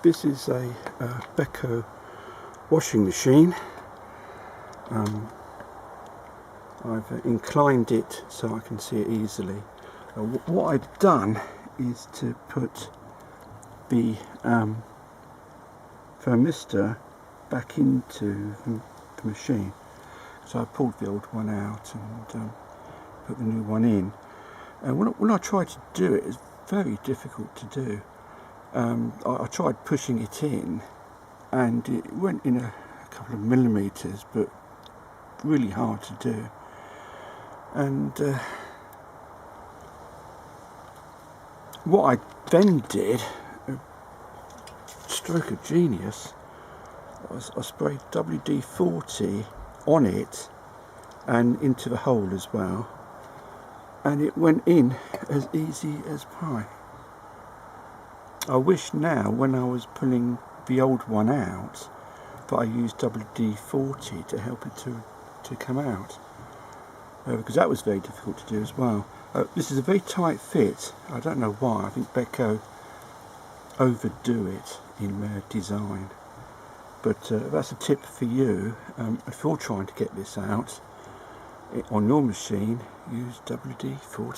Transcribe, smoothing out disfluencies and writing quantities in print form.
This is a Beko washing machine. I've inclined it so I can see it easily. What I've done is to put the thermistor back into the machine. So I pulled the old one out and put the new one in. And when I tried to do it, it's very difficult to do. I tried pushing it in and it went in a couple of millimeters, but really hard to do. And what I then did, stroke of genius, I sprayed WD-40 on it and into the hole as well, and it went in as easy as pie. I wish now, when I was pulling the old one out, that I used WD-40 to help it to come out, because that was very difficult to do as well. This is a very tight fit. I don't know why. I think Beko overdo it in their design. But that's a tip for you. If you're trying to get this out on your machine, use WD-40.